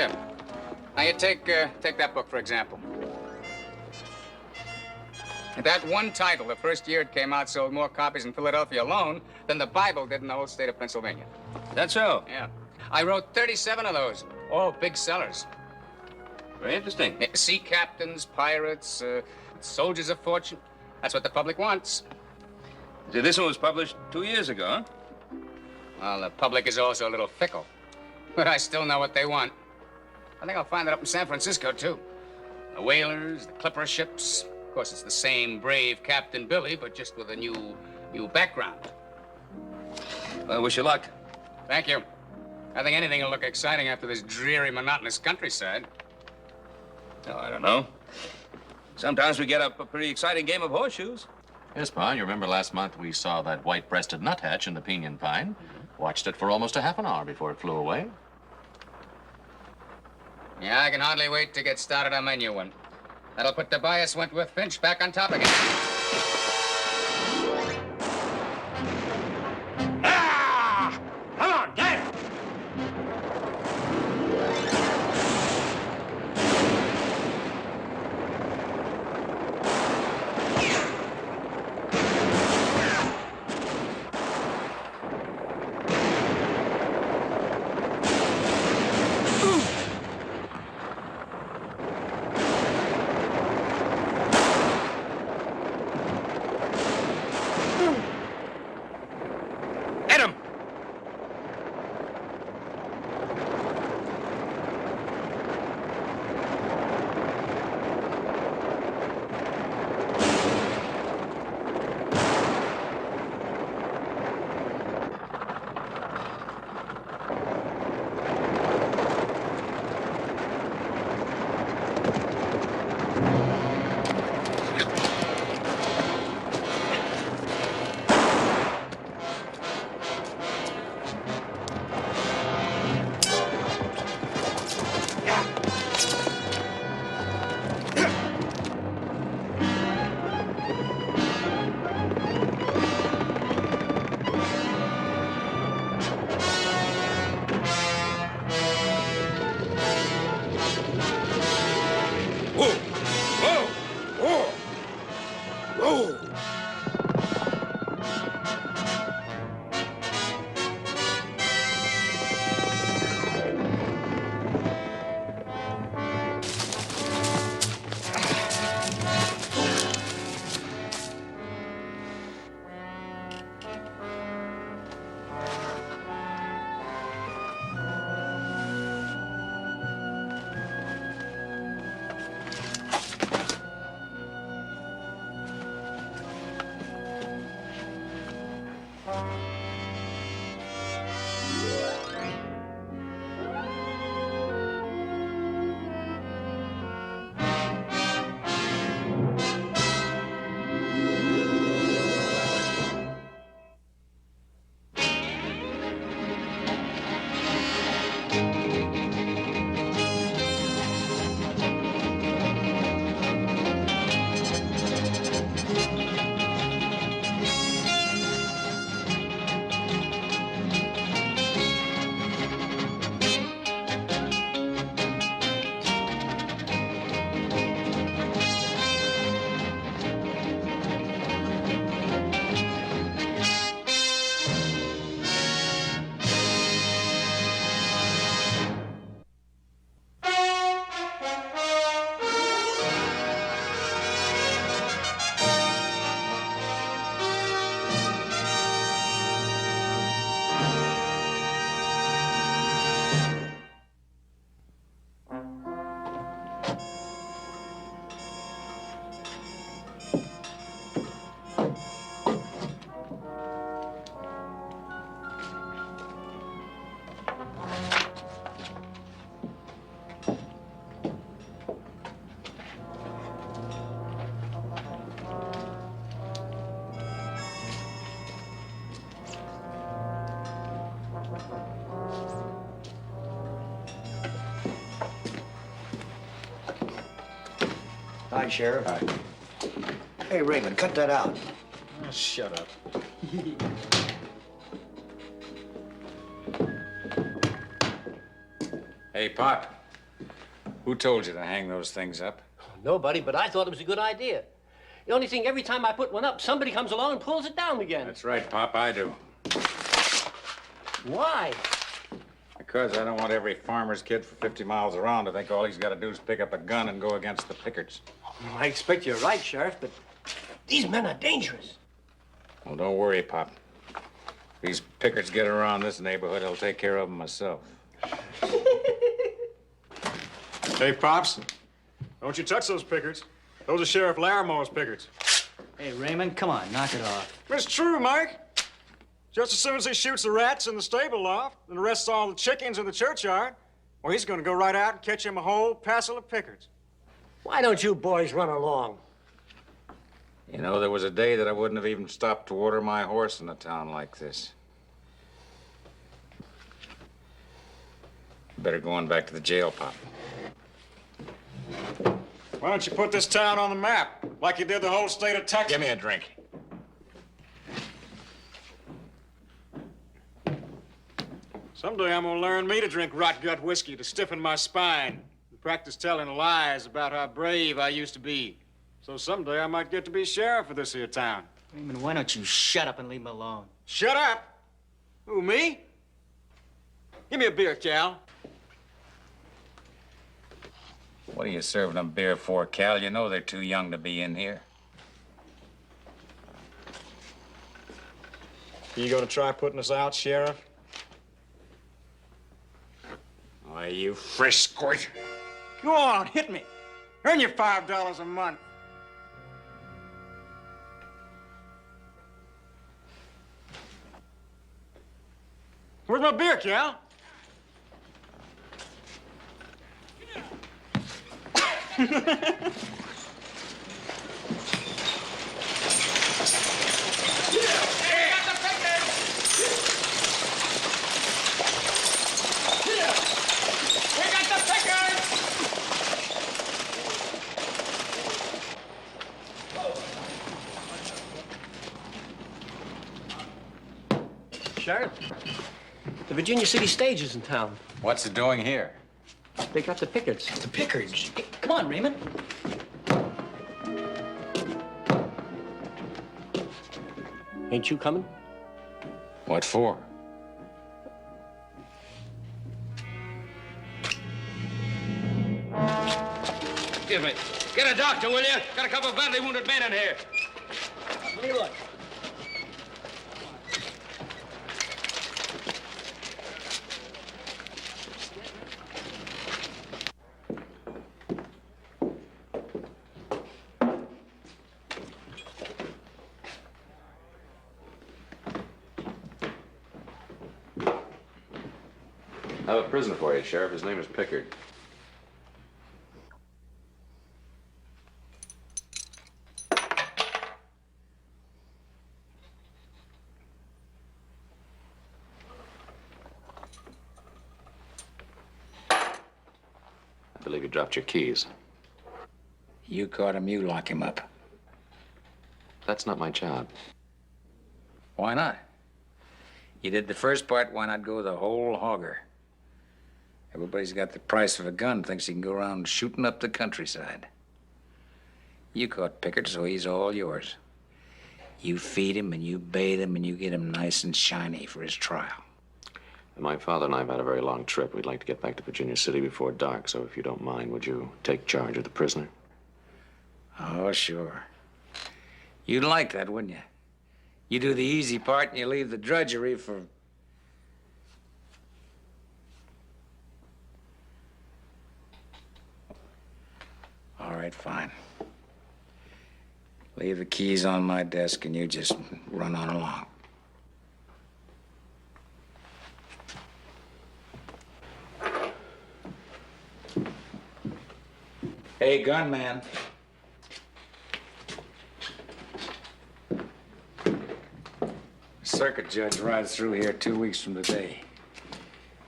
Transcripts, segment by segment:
Here. Now you take that book, for example. That one title, the first year it came out, sold more copies in Philadelphia alone than the Bible did in the whole state of Pennsylvania. That's so? Yeah. I wrote 37 of those, all big sellers. Very interesting. Sea captains, pirates, soldiers of fortune. That's what the public wants. See, this one was published 2 years ago, huh? Well, the public is also a little fickle. But I still know what they want. I think I'll find it up in San Francisco, too. The whalers, the clipper ships. Of course, it's the same brave Captain Billy, but just with a new background. Well, I wish you luck. Thank you. I think anything will look exciting after this dreary, monotonous countryside. Oh, I don't know. Sometimes we get up a pretty exciting game of horseshoes. Yes, Pa, you remember last month we saw that white-breasted nuthatch in the pinyon pine. Watched it for almost a half an hour before it flew away. Yeah, I can hardly wait to get started on my new one. That'll put Tobias Wentworth Finch back on top again. Ah! Come on, get it! Hi, Sheriff. Hi. Hey, Raymond, cut that out. Oh, shut up. Hey, Pop. Who told you to hang those things up? Nobody, but I thought it was a good idea. The only thing, every time I put one up, somebody comes along and pulls it down again. That's right, Pop, I do. Why? Because I don't want every farmer's kid for 50 miles around to think all he's got to do is pick up a gun and go against the Pickards. I expect you're right, Sheriff, but these men are dangerous. Well, don't worry, Pop. If these Pickards get around this neighborhood, I'll take care of them myself. Hey, Pops, don't you touch those Pickards. Those are Sheriff Laramore's Pickards. Hey, Raymond, come on, knock it off. It's true, Mike. Just as soon as he shoots the rats in the stable loft and arrests all the chickens in the churchyard, well, he's going to go right out and catch him a whole passel of Pickards. Why don't you boys run along? You know, there was a day that I wouldn't have even stopped to water my horse in a town like this. Better go on back to the jail, Pop. Why don't you put this town on the map, like you did the whole state of Texas? Give me a drink. Someday I'm gonna learn me to drink rot-gut whiskey to stiffen my spine and practice telling lies about how brave I used to be. So someday I might get to be sheriff of this here town. Raymond, why don't you shut up and leave me alone? Shut up! Who, me? Give me a beer, Cal. What are you serving them beer for, Cal? You know they're too young to be in here. You gonna try putting us out, Sheriff? Why, you fresh squirt. Go on, hit me. Earn your $5 a month. Where's my beer, Cal? Sheriff, the Virginia City stage is in town. What's it doing here? They got the Pickards. The Pickards. Hey, come on, Raymond. Ain't you coming? What for? Excuse me. Get a doctor, will you? Got a couple of badly wounded men in here. Let me look. I have a prisoner for you, Sheriff. His name is Pickard. I believe you dropped your keys. You caught him, you lock him up. That's not my job. Why not? You did the first part, why not go the whole hogger? Everybody's got the price of a gun, thinks he can go around shooting up the countryside. You caught Pickard, so he's all yours. You feed him and you bathe him and you get him nice and shiny for his trial. My father and I have had a very long trip. We'd like to get back to Virginia City before dark, so if you don't mind, would you take charge of the prisoner? Oh, sure. You'd like that, wouldn't you? You do the easy part and you leave the drudgery for... All right, fine. Leave the keys on my desk and you just run on along. Hey, gunman. Circuit judge rides through here 2 weeks from today.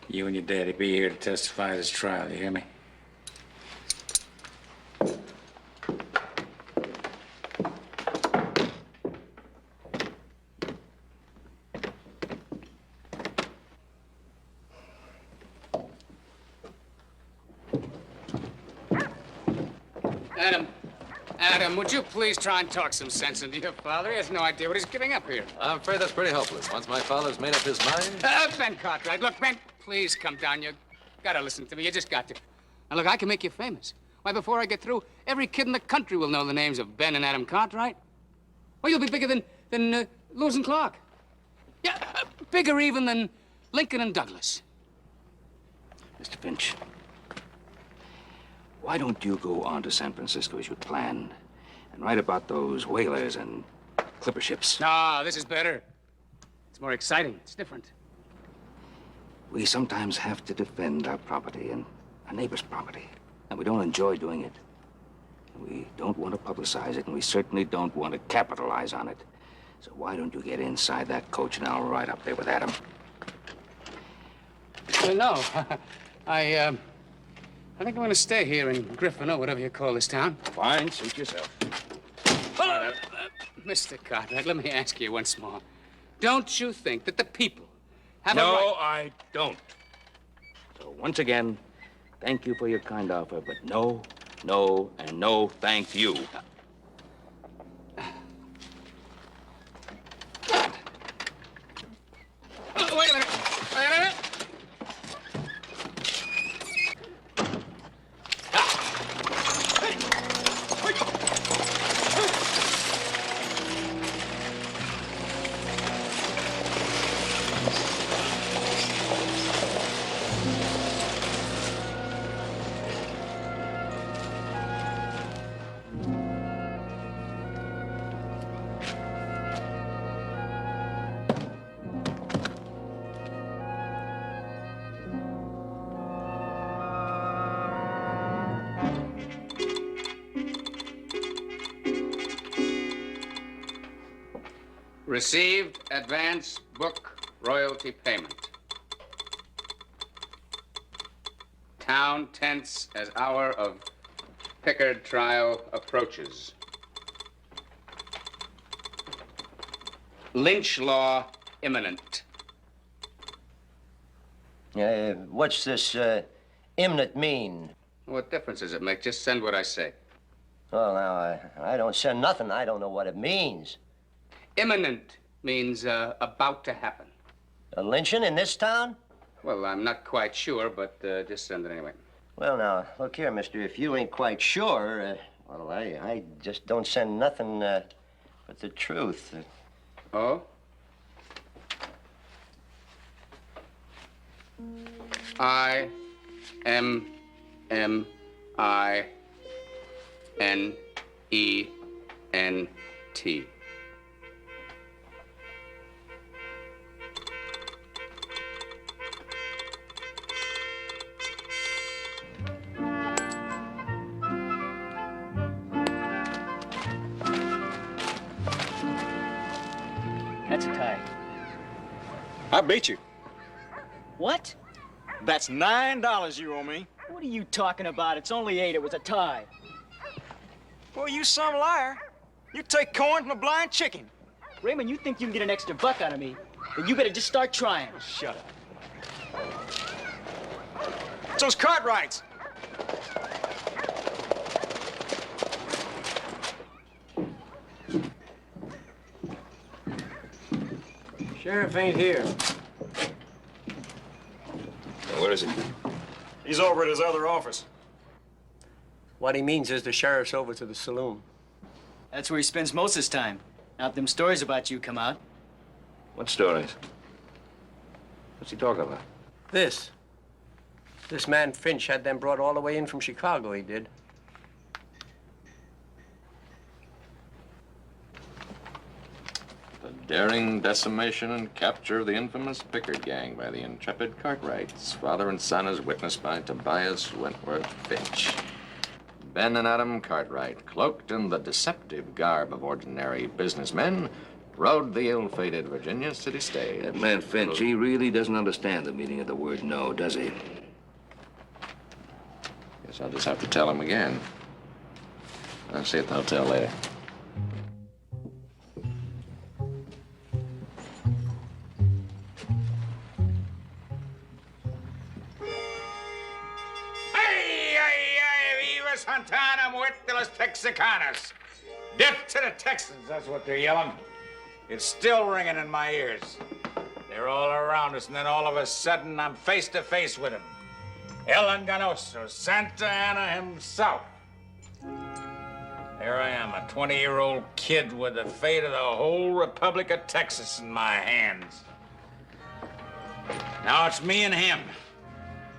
You and your daddy be here to testify at his trial, you hear me? Adam, would you please try and talk some sense into your father? He has no idea what he's giving up here. I'm afraid that's pretty hopeless. Once my father's made up his mind... Ben Cartwright, look, Ben, please come down. You gotta listen to me. You just got to. Now, look, I can make you famous. Why, before I get through, every kid in the country will know the names of Ben and Adam Cartwright. Well, you'll be bigger than Lewis and Clark. Yeah, bigger even than Lincoln and Douglas. Mr. Finch, why don't you go on to San Francisco as you planned and write about those whalers and clipper ships? No, this is better. It's more exciting. It's different. We sometimes have to defend our property and our neighbor's property, and we don't enjoy doing it. We don't want to publicize it, and we certainly don't want to capitalize on it. So why don't you get inside that coach and I'll ride up there with Adam? No, I think I'm going to stay here in Griffin, or whatever you call this town. Fine, suit yourself. Mr. Cartwright, let me ask you once more. Don't you think that the people have a No, right... I don't. So once again, thank you for your kind offer, but no, no, and no thank you. Wait a minute. Wait a minute. Received advance book royalty payment. Town tense as hour of Pickard trial approaches. Lynch law imminent. What's this imminent mean? What difference does it make? Just send what I say. Well, now, I don't send nothing. I don't know what it means. Imminent means about to happen. A lynching in this town? Well, I'm not quite sure, but just send it anyway. Well, now, look here, mister. If you ain't quite sure, well, I just don't send nothing but the truth. Oh? I-M-M-I-N-E-N-T. That's a tie. I beat you. What? That's $9 you owe me. What are you talking about? It's only 8. It was a tie. Well, you some liar. You take corn from a blind chicken. Raymond, you think you can get an extra buck out of me? Then you better just start trying. Shut up. It's those Cartwrights. Sheriff ain't here. Where is he? He's over at his other office. What he means is the sheriff's over to the saloon. That's where he spends most of his time. Now them stories about you come out. What stories? What's he talking about? This man Finch had them brought all the way in from Chicago, he did. The daring decimation and capture of the infamous Pickard gang by the intrepid Cartwrights, father and son, as witnessed by Tobias Wentworth Finch. Ben and Adam Cartwright, cloaked in the deceptive garb of ordinary businessmen, rode the ill-fated Virginia city stage. That man Finch, he really doesn't understand the meaning of the word no, does he? Guess I'll just have to tell him again. I'll see you at the hotel later. Santana, muerte la los Texicanos. Death to the Texans, that's what they're yelling. It's still ringing in my ears. They're all around us, and then all of a sudden, I'm face to face with him. El Enganoso, Santa Anna himself. Here I am, a 20-year-old kid with the fate of the whole Republic of Texas in my hands. Now it's me and him.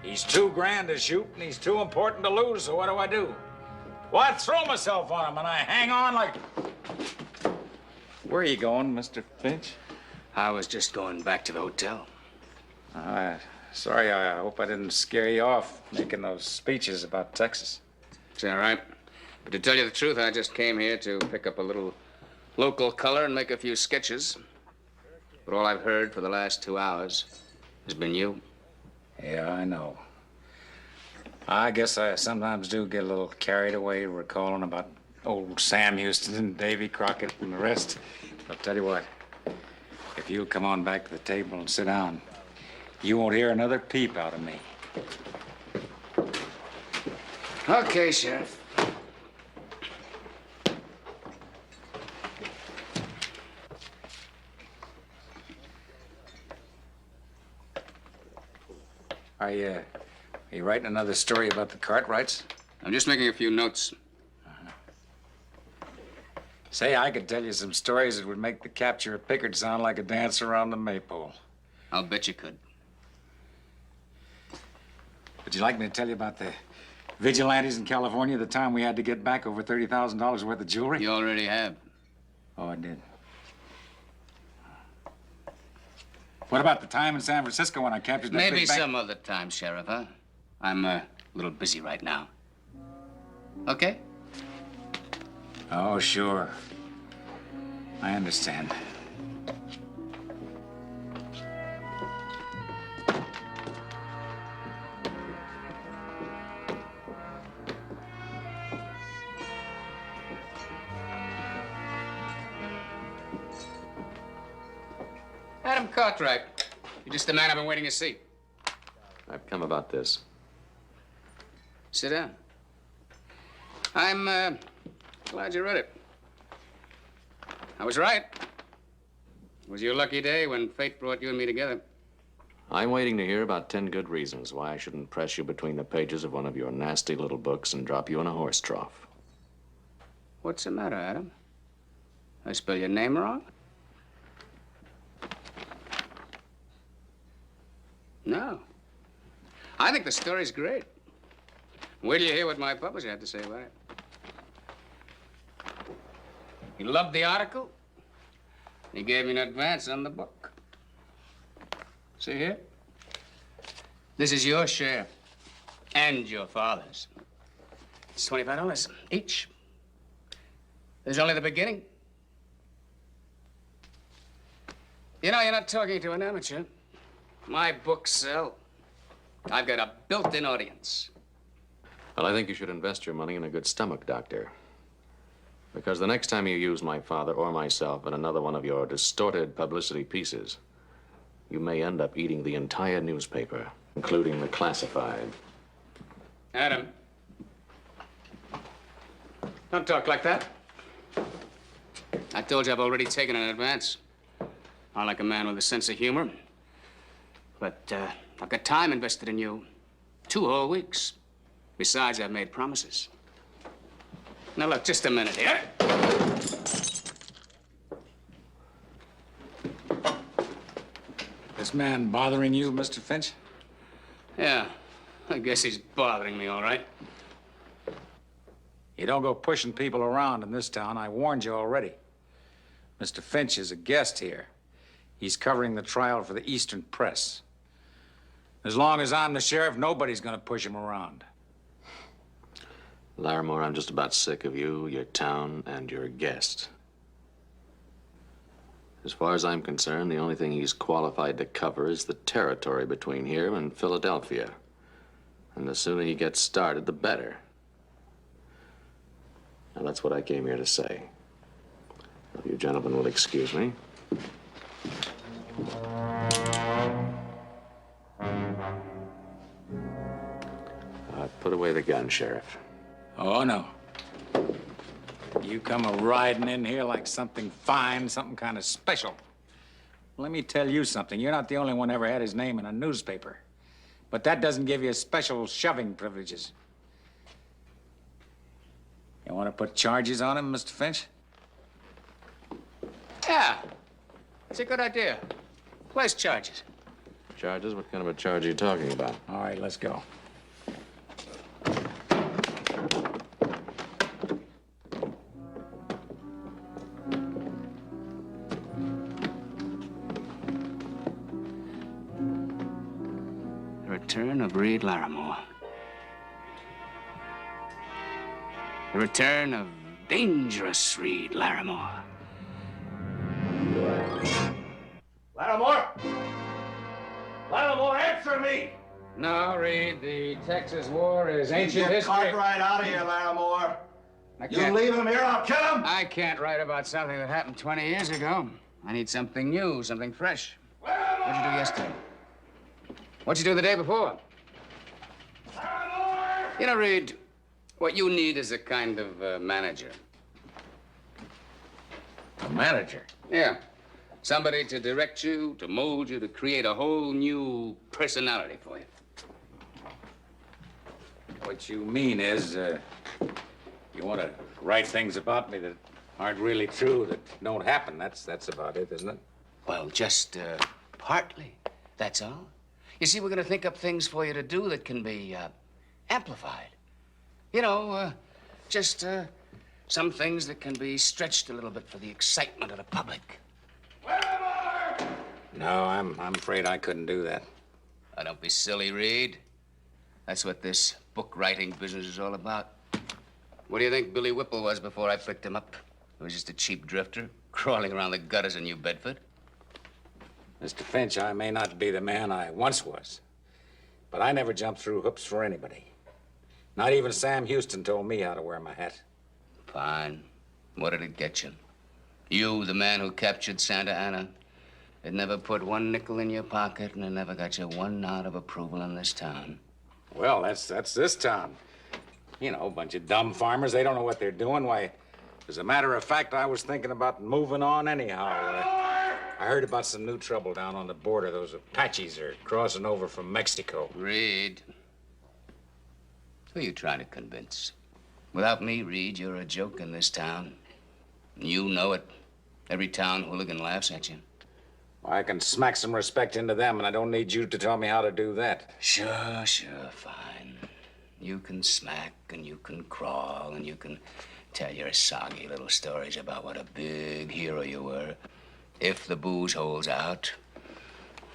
He's too grand to shoot, and he's too important to lose, so what do? Well, I throw myself on him, and I hang on like... Where are you going, Mr. Finch? I was just going back to the hotel. Sorry, I hope I didn't scare you off making those speeches about Texas. It's all right. But to tell you the truth, I just came here to pick up a little local color and make a few sketches. But all I've heard for the last 2 hours has been you. Yeah, I know. I guess I sometimes do get a little carried away recalling about old Sam Houston and Davy Crockett and the rest. I'll tell you what, if you'll come on back to the table and sit down, you won't hear another peep out of me. Okay, Sheriff. Are you writing another story about the Cartwrights? I'm just making a few notes. Say, I could tell you some stories that would make the capture of Pickard sound like a dance around the maypole. I'll bet you could. Would you like me to tell you about the vigilantes in California the time we had to get back over $30,000 worth of jewelry? You already have. Oh, I did. What about the time in San Francisco when I captured that Maybe big bank? some other time, Sheriff, huh? I'm a little busy right now. Okay? Oh, sure. I understand. Adam Cartwright. You're just the man I've been waiting to see. I've come about this. Sit down. I'm glad you read it. I was right. It was your lucky day when fate brought you and me together. I'm waiting to hear about 10 good reasons why I shouldn't press you between the pages of one of your nasty little books and drop you in a horse trough. What's the matter, Adam? I spell your name wrong? No. I think the story's great. Wait till you hear what my publisher had to say about it. He loved the article. He gave me an advance on the book. See here? This is your share. And your father's. It's $25 each. This is only the beginning. You know, you're not talking to an amateur. My books sell. I've got a built-in audience. Well, I think you should invest your money in a good stomach doctor. Because the next time you use my father or myself in another one of your distorted publicity pieces, you may end up eating the entire newspaper, including the classified. Adam, don't talk like that. I told you I've already taken an advance. I like a man with a sense of humor. But I've got time invested in you. 2 whole weeks. Besides, I've made promises. Now, look, just a minute here. This man bothering you, Mr. Finch? Yeah, I guess he's bothering me, all right. You don't go pushing people around in this town. I warned you already. Mr. Finch is a guest here. He's covering the trial for the Eastern Press. As long as I'm the sheriff, nobody's gonna push him around. Laramore, I'm just about sick of you, your town, and your guest. As far as I'm concerned, the only thing he's qualified to cover is the territory between here and Philadelphia. And the sooner he gets started, the better. Now, that's what I came here to say. If you gentlemen will excuse me. Put away the gun, Sheriff. Oh, no. You come a-riding in here like something fine, something kind of special. Let me tell you something. You're not the only one ever had his name in a newspaper. But that doesn't give you special shoving privileges. You want to put charges on him, Mr. Finch? Yeah. It's a good idea. Place charges. Charges? What kind of a charge are you talking about? All right, let's go. The return of Reed Laramore. The return of dangerous Reed Laramore. Laramore! Laramore, answer me! No, Reed, the Texas War is ancient Get history. Cartwright out of here, Laramore. I You can't- leave him here, I'll kill him! I can't write about something that happened 20 years ago. I need something new, something fresh. What'd you do yesterday? What'd you do the day before? You know, Reed, what you need is a kind of manager. A manager? Yeah. Somebody to direct you, to mold you, to create a whole new personality for you. What you mean is, you want to write things about me that aren't really true, that don't happen. That's about it, isn't it? Well, just partly. That's all. You see, we're going to think up things for you to do that can be amplified. You know, just some things that can be stretched a little bit for the excitement of the public. No, I'm afraid I couldn't do that. Oh, don't be silly, Reed. That's what this book writing business is all about. What do you think Billy Whipple was before I picked him up? He was just a cheap drifter, crawling around the gutters of New Bedford. Mr. Finch, I may not be the man I once was, but I never jumped through hoops for anybody. Not even Sam Houston told me how to wear my hat. Fine. What did it get you? You, the man who captured Santa Ana, it never put one nickel in your pocket, and it never got you one nod of approval in this town. Well, that's this town. You know, a bunch of dumb farmers. They don't know what they're doing. Why, as a matter of fact, I was thinking about moving on anyhow. I heard about some new trouble down on the border. Those Apaches are crossing over from Mexico. Reed, who are you trying to convince? Without me, Reed, you're a joke in this town. You know it. Every town hooligan laughs at you. I can smack some respect into them, and I don't need you to tell me how to do that. Sure, fine. You can smack, and you can crawl, and you can tell your soggy little stories about what a big hero you were. If the booze holds out.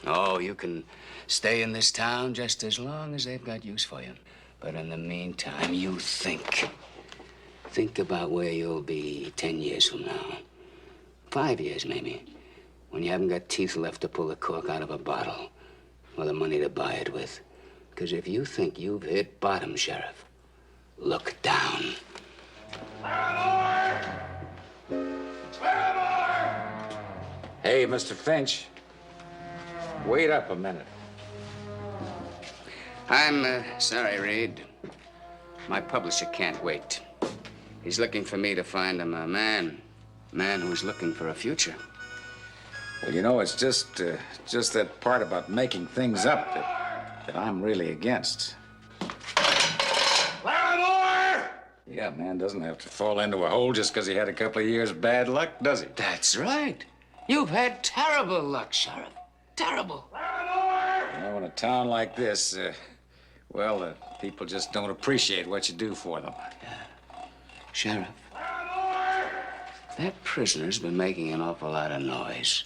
Oh, you can stay in this town just as long as they've got use for you. But in the meantime, you think. Think about where you'll be 10 years from now. 5 years, maybe. When you haven't got teeth left to pull the cork out of a bottle. Or the money to buy it with. Because if you think you've hit bottom, Sheriff, look down. Hey, Mr. Finch. Wait up a minute. I'm sorry, Reed. My publisher can't wait. He's looking for me to find him a man who's looking for a future. Well, you know, it's just that part about making things up that I'm really against. Laramore! Yeah, man doesn't have to fall into a hole just because he had a couple of years bad luck, does he? That's right. You've had terrible luck, Sheriff. Terrible. You know, in a town like this, people just don't appreciate what you do for them. Sheriff, that prisoner's been making an awful lot of noise.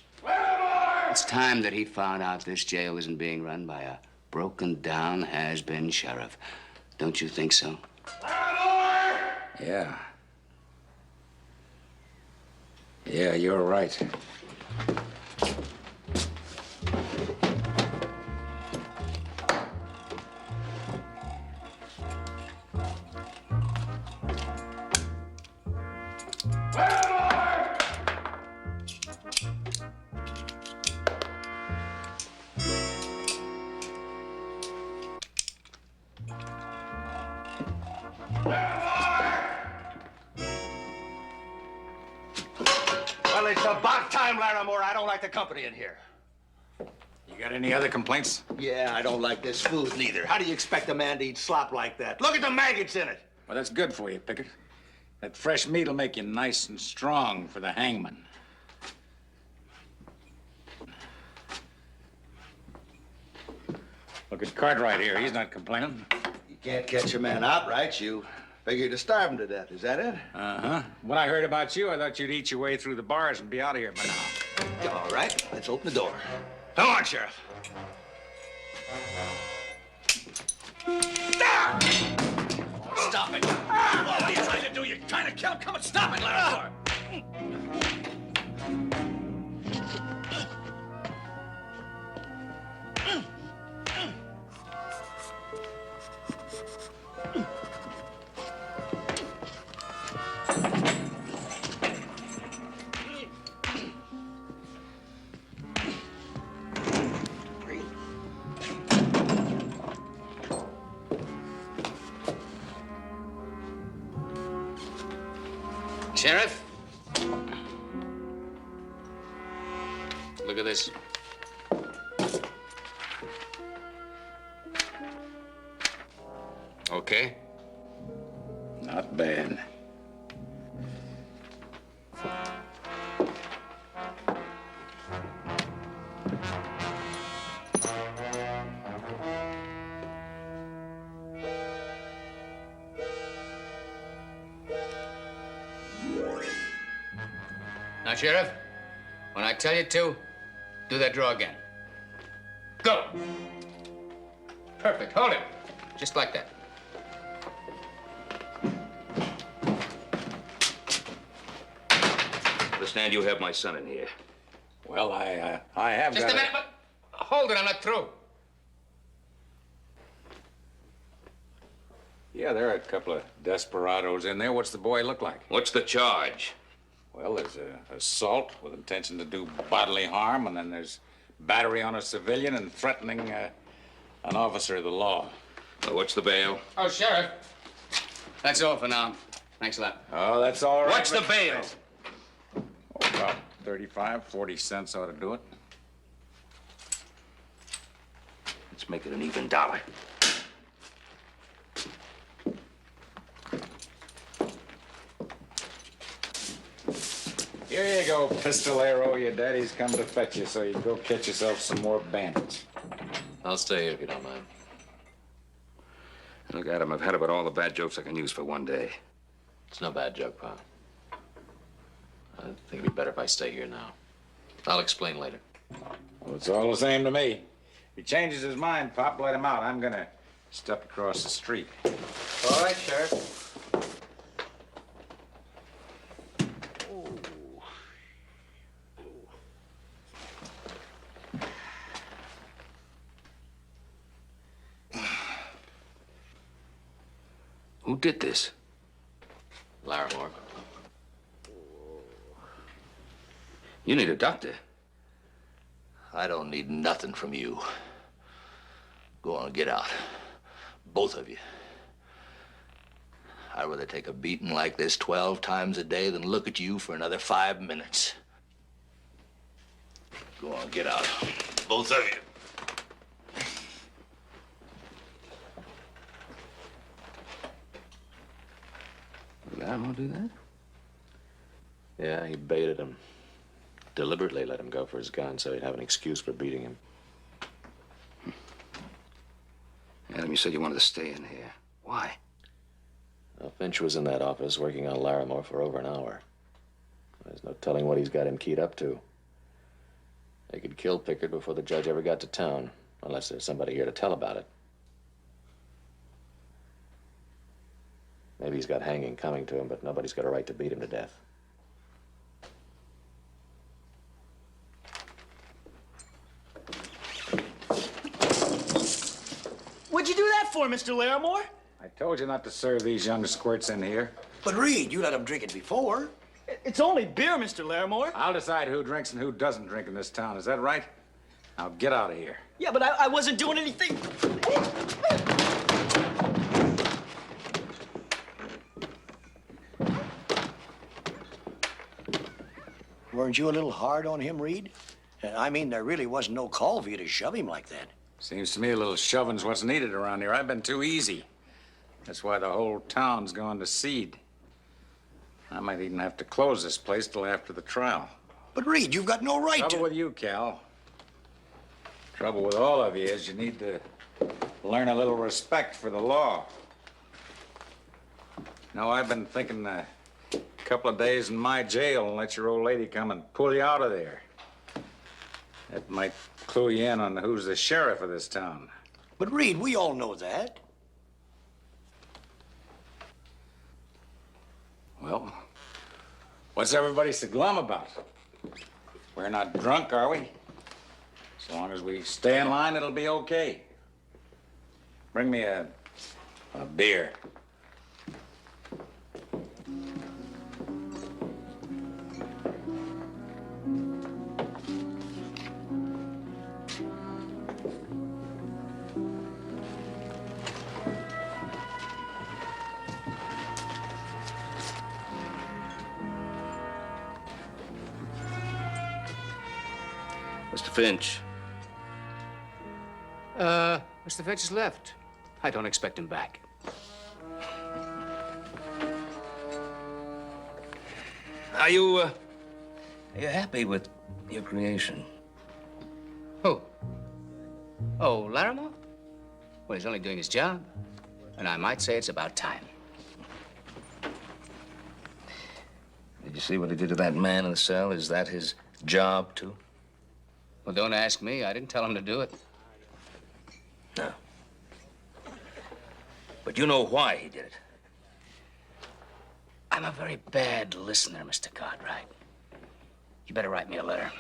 It's time that he found out this jail isn't being run by a broken-down, has-been sheriff. Don't you think so? Yeah. Yeah, you're right. Well, it's about time, Laramore. I don't like the company in here. You got any other complaints? Yeah, I don't like this food neither. How do you expect a man to eat slop like that? Look at the maggots in it. Well, that's good for you, Pickett. That fresh meat will make you nice and strong for the hangman. Look at Cartwright here. He's not complaining. You can't catch a man outright. You figure to starve him to death. Is that it? Uh-huh. When I heard about you, I thought you'd eat your way through the bars and be out of here by now. All right, let's open the door. Come on, Sheriff. Ah! Stop it. What are you trying to do? You're trying to kill him. Come and stop it, Laramore. Sheriff? Look at this. Okay? Not bad. Now, Sheriff, when I tell you to, do that draw again. Go! Perfect. Hold it. Just like that. Understand you have my son in here. Well, I have Just got a minute, but hold it. I'm not through. Yeah, there are a couple of desperados in there. What's the boy look like? What's the charge? Well, there's assault with intention to do bodily harm, and then there's battery on a civilian and threatening an officer of the law. What's the bail? Oh, Sheriff. That's all for now. Thanks a lot. Oh, that's all right. What's the bail? Oh, about 35, 40 cents ought to do it. Let's make it an even dollar. Here you go, pistolero. Your daddy's come to fetch you, so you go catch yourself some more bandits. I'll stay here if you don't mind. Look, Adam, I've had about all the bad jokes I can use for one day. It's no bad joke, Pa. I think it'd be better if I stay here now. I'll explain later. Well, it's all the same to me. If he changes his mind, Pop, let him out. I'm gonna step across the street. All right, Sheriff. Who did this? Laramore. You need a doctor. I don't need nothing from you. Go on, get out. Both of you. I'd rather take a beating like this 12 times a day than look at you for another 5 minutes. Go on, get out. Both of you. Did Laramore do that? Yeah, he baited him. Deliberately let him go for his gun so he'd have an excuse for beating him. Adam, you said you wanted to stay in here. Why? Well, Finch was in that office working on Laramore for over an hour. There's no telling what he's got him keyed up to. They could kill Pickard before the judge ever got to town, unless there's somebody here to tell about it. Maybe he's got hanging coming to him, but nobody's got a right to beat him to death. What'd you do that for, Mr. Laramore? I told you not to serve these young squirts in here. But Reed, you let him drink it before. It's only beer, Mr. Laramore. I'll decide who drinks and who doesn't drink in this town. Is that right? Now get out of here. Yeah, but I wasn't doing anything. Weren't you a little hard on him, Reed? I mean, there really wasn't no call for you to shove him like that. Seems to me a little shoving's what's needed around here. I've been too easy. That's why the whole town's gone to seed. I might even have to close this place till after the trial. But, Reed, you've got no right to... Trouble with you, Cal. Trouble with all of you is you need to learn a little respect for the law. No, I've been thinking a couple of days in my jail and let your old lady come and pull you out of there. That might clue you in on who's the sheriff of this town. But, Reed, we all know that. Well, what's everybody so glum about? We're not drunk, are we? As long as we stay in line, it'll be okay. Bring me a beer. Mr. Finch. Mr. Finch has left. I don't expect him back. Are you happy with your creation? Who? Oh, Laramore? Well, he's only doing his job. And I might say it's about time. Did you see what he did to that man in the cell? Is that his job, too? Well, don't ask me. I didn't tell him to do it. No. But you know why he did it. I'm a very bad listener, Mr. Cartwright. You better write me a letter.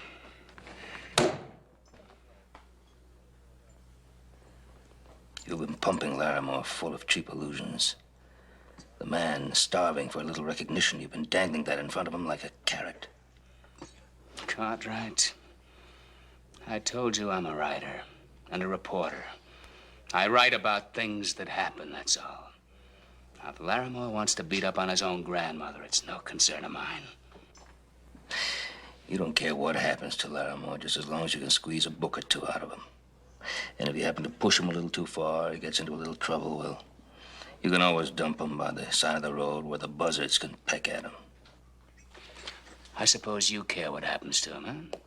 You've been pumping Laramore full of cheap illusions. The man starving for a little recognition, you've been dangling that in front of him like a carrot. Cartwright, I told you I'm a writer and a reporter. I write about things that happen, that's all. Now, if Laramore wants to beat up on his own grandmother, it's no concern of mine. You don't care what happens to Laramore, just as long as you can squeeze a book or two out of him. And if you happen to push him a little too far, he gets into a little trouble, well, you can always dump him by the side of the road where the buzzards can peck at him. I suppose you care what happens to him, huh?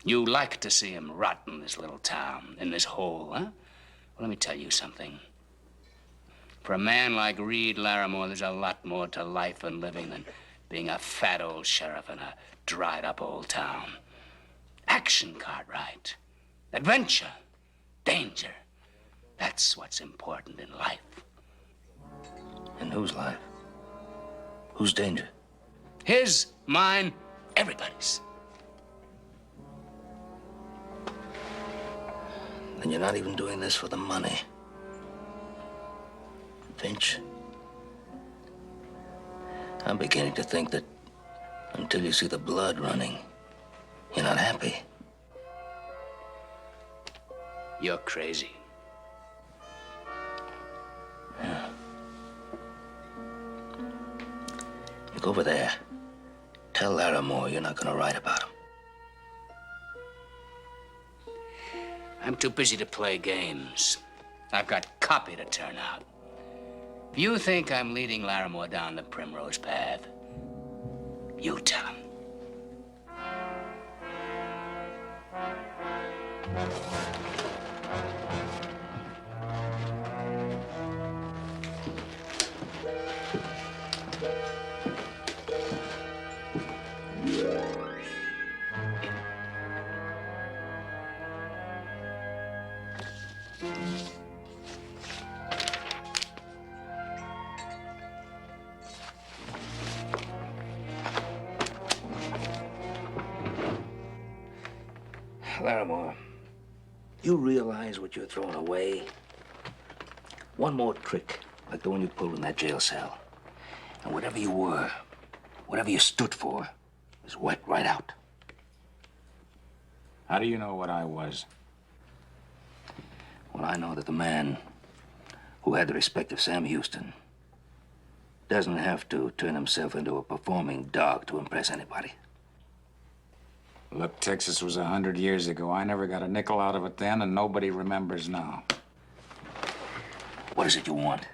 You like to see him rot in this little town, in this hole, huh? Well, let me tell you something. For a man like Reed Laramore, there's a lot more to life and living than being a fat old sheriff in a dried-up old town. Action, Cartwright. Adventure. Danger. That's what's important in life. In whose life? Whose danger? His, mine, everybody's. Then you're not even doing this for the money. Finch, I'm beginning to think that until you see the blood running, you're not happy. You're crazy. Yeah. You go over there. Tell Laramore you're not going to write about him. I'm too busy to play games. I've got copy to turn out. If you think I'm leading Laramore down the primrose path, you tell him. Laramore, you realize what you're throwing away? One more trick, like the one you pulled in that jail cell. And whatever you were, whatever you stood for, is wiped right out. How do you know what I was? Well, I know that the man who had the respect of Sam Houston doesn't have to turn himself into a performing dog to impress anybody. Look, Texas was 100 years ago. I never got a nickel out of it then, and nobody remembers now. What is it you want?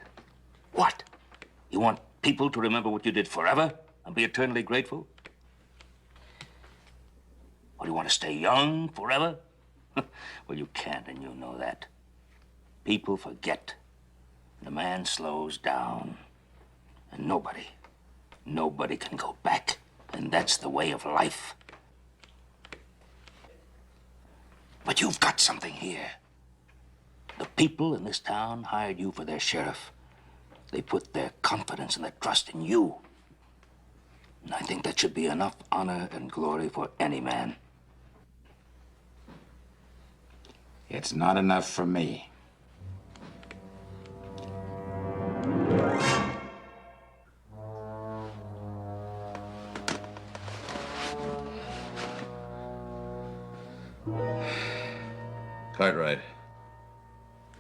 What? You want people to remember what you did forever and be eternally grateful? Or do you want to stay young forever? Well, you can't, and you know that. People forget. And a man slows down. And nobody can go back. And that's the way of life. But you've got something here. The people in this town hired you for their sheriff. They put their confidence and their trust in you. And I think that should be enough honor and glory for any man. It's not enough for me. Cartwright,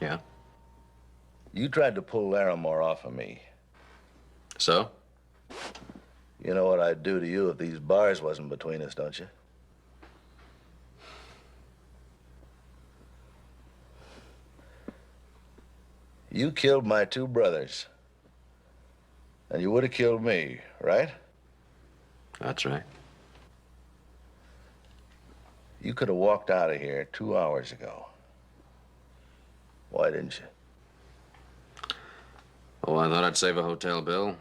Yeah? you tried to pull Laramore off of me. So? You know what I'd do to you if these bars wasn't between us, don't you? You killed my two brothers. And you would have killed me, right? That's right. You could have walked out of here 2 hours ago. Why didn't you? Oh, I thought I'd save a hotel bill.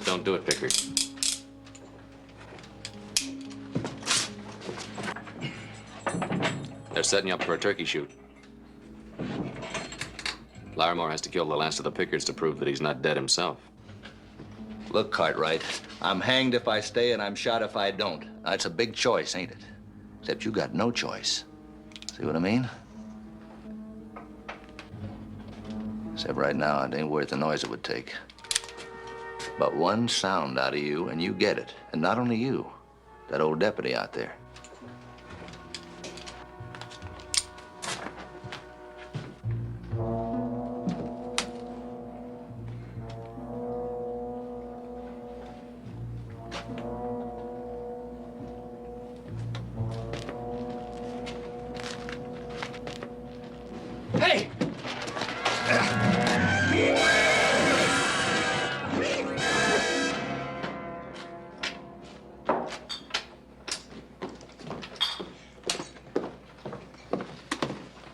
Don't do it, Pickard. They're setting you up for a turkey shoot. Laramore has to kill the last of the Pickards to prove that he's not dead himself. Look, Cartwright, I'm hanged if I stay and I'm shot if I don't. That's a big choice, ain't it? Except you got no choice. See what I mean? Except right now, it ain't worth the noise it would take. But one sound out of you and you get it. And not only you, that old deputy out there. Hey!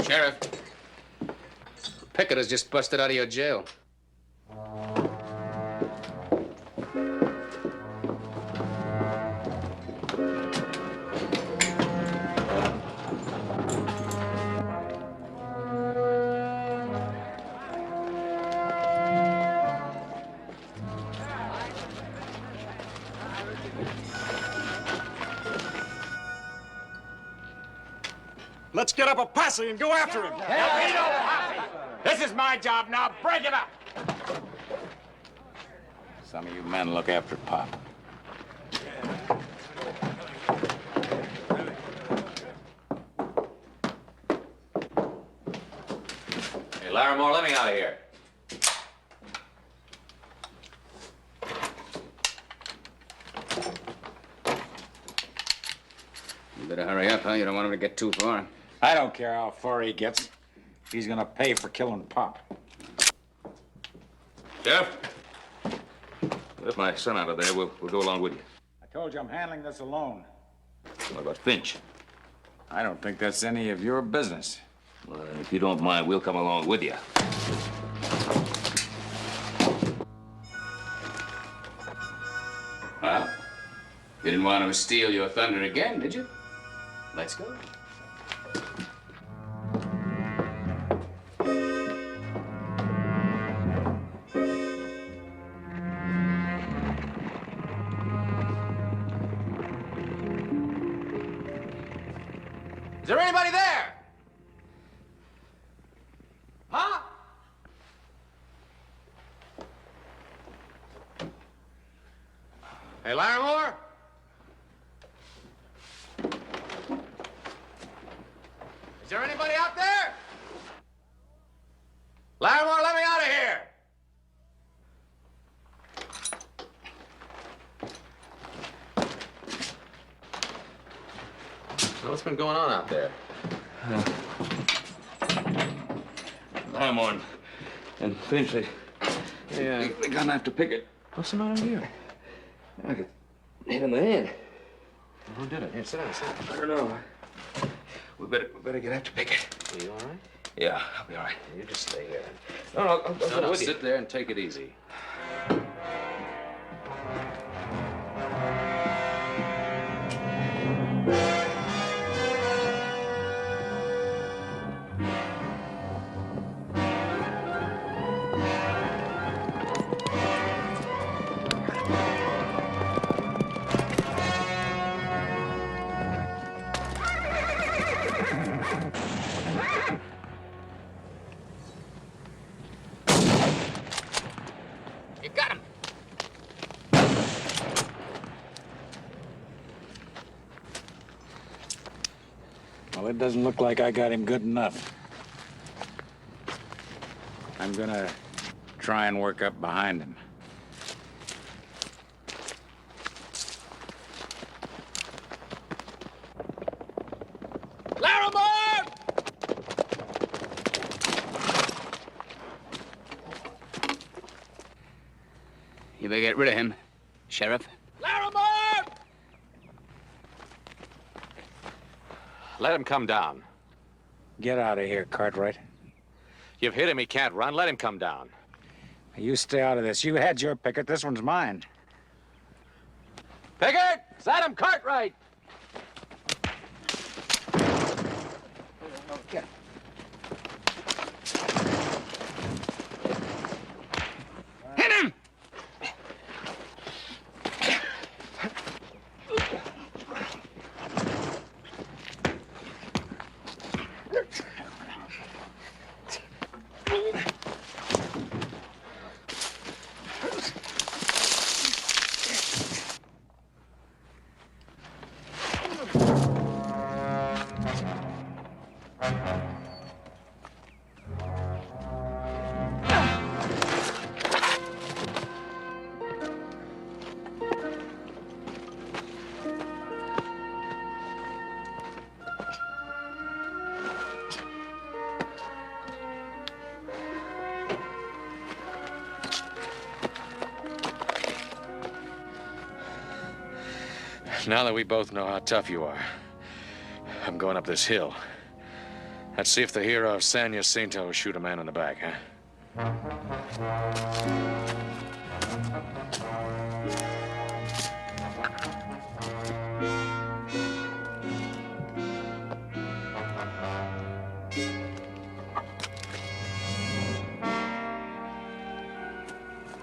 Sheriff, Pickard has just busted out of your jail. Let's get up a posse and go after him. This is my job now. Break it up. Some of you men look after Pop. Hey, Laramore, let me out of here. You better hurry up, huh? You don't want him to get too far. I don't care how far he gets. He's gonna pay for killing Pop. Jeff, let my son out of there. We'll go along with you. I told you I'm handling this alone. What about Finch? I don't think that's any of your business. Well, if you don't mind, we'll come along with you. Well, you didn't want to steal your thunder again, did you? Let's go. Is there anybody there? Huh? Hey, Laramore? Is there anybody out there? Laramore, let me out of here! So what's been going on out there? Laramore and Finch, they're gonna have to pick it. What's the matter with you? I got hit in the head. Who did it? Here, sit down, sit down. I don't know. We better get after Pickett. Are you all right? Yeah, I'll be all right. You just stay here. No, I'll go with you. Sit there and take it easy. You got him. Well, it doesn't look like I got him good enough. I'm gonna try and work up behind him. Laramore! You better get rid of him, Sheriff. Laramore! Let him come down. Get out of here, Cartwright. You've hit him, he can't run. Let him come down. You stay out of this. You had your picket. This one's mine. Pickett! It's Adam Cartwright! Hit him! Now that we both know how tough you are, I'm going up this hill. Let's see if the hero of San Jacinto will shoot a man in the back, huh?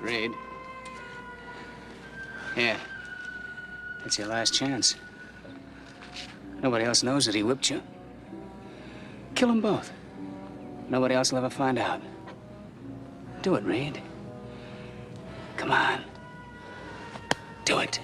Reed. Yeah. That's your last chance. Nobody else knows that he whipped you. Kill them both. Nobody else will ever find out. Do it, Reed. Come on. Do it.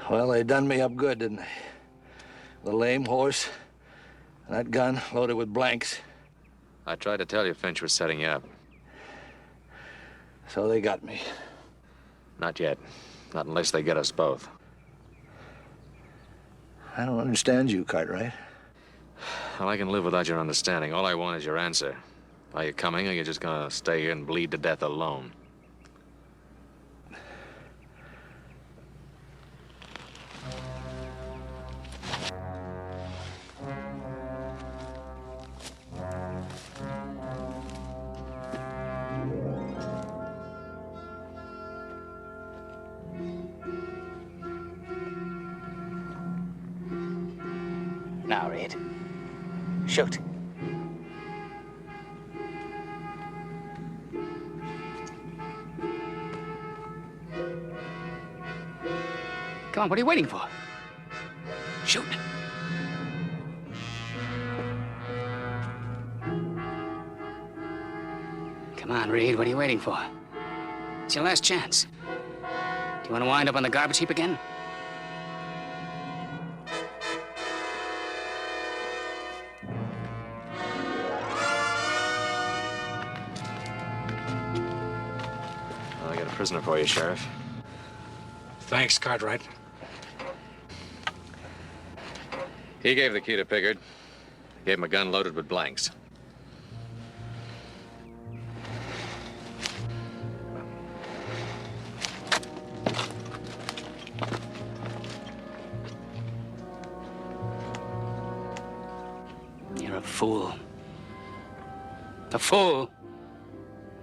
Well, they done me up good, didn't they? The lame horse, and that gun loaded with blanks. I tried to tell you Finch was setting you up. So they got me. Not yet. Not unless they get us both. I don't understand you, Cartwright. Well, I can live without your understanding. All I want is your answer. Are you coming, or are you just gonna stay here and bleed to death alone? Now, Reed. Shoot. Come on, what are you waiting for? Shoot. Come on, Reed, what are you waiting for? It's your last chance. Do you want to wind up on the garbage heap again? I got a prisoner for you, Sheriff. Thanks, Cartwright. He gave the key to Pickard. Gave him a gun loaded with blanks. You're a fool. A fool?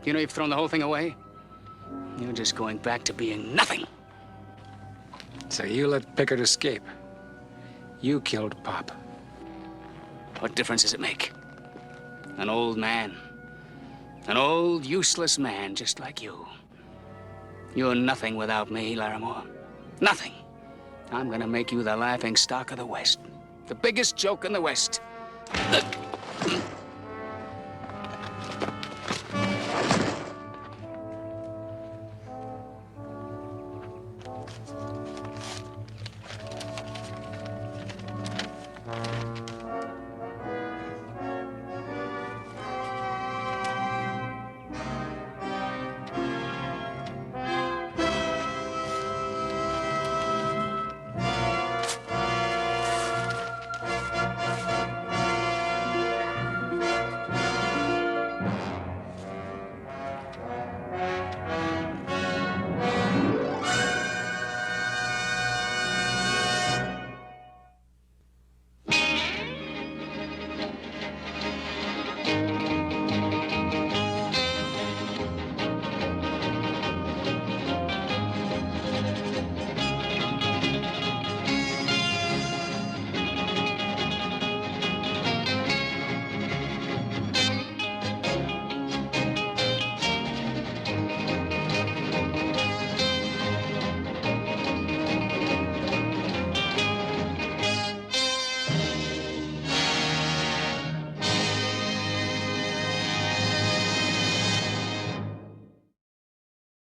You know you've thrown the whole thing away? You're just going back to being nothing. So you let Pickard escape. You killed Pop. What difference does it make? An old man. An old, useless man just like you. You're nothing without me, Laramore. Nothing. I'm gonna make you the laughing stock of the West. The biggest joke in the West.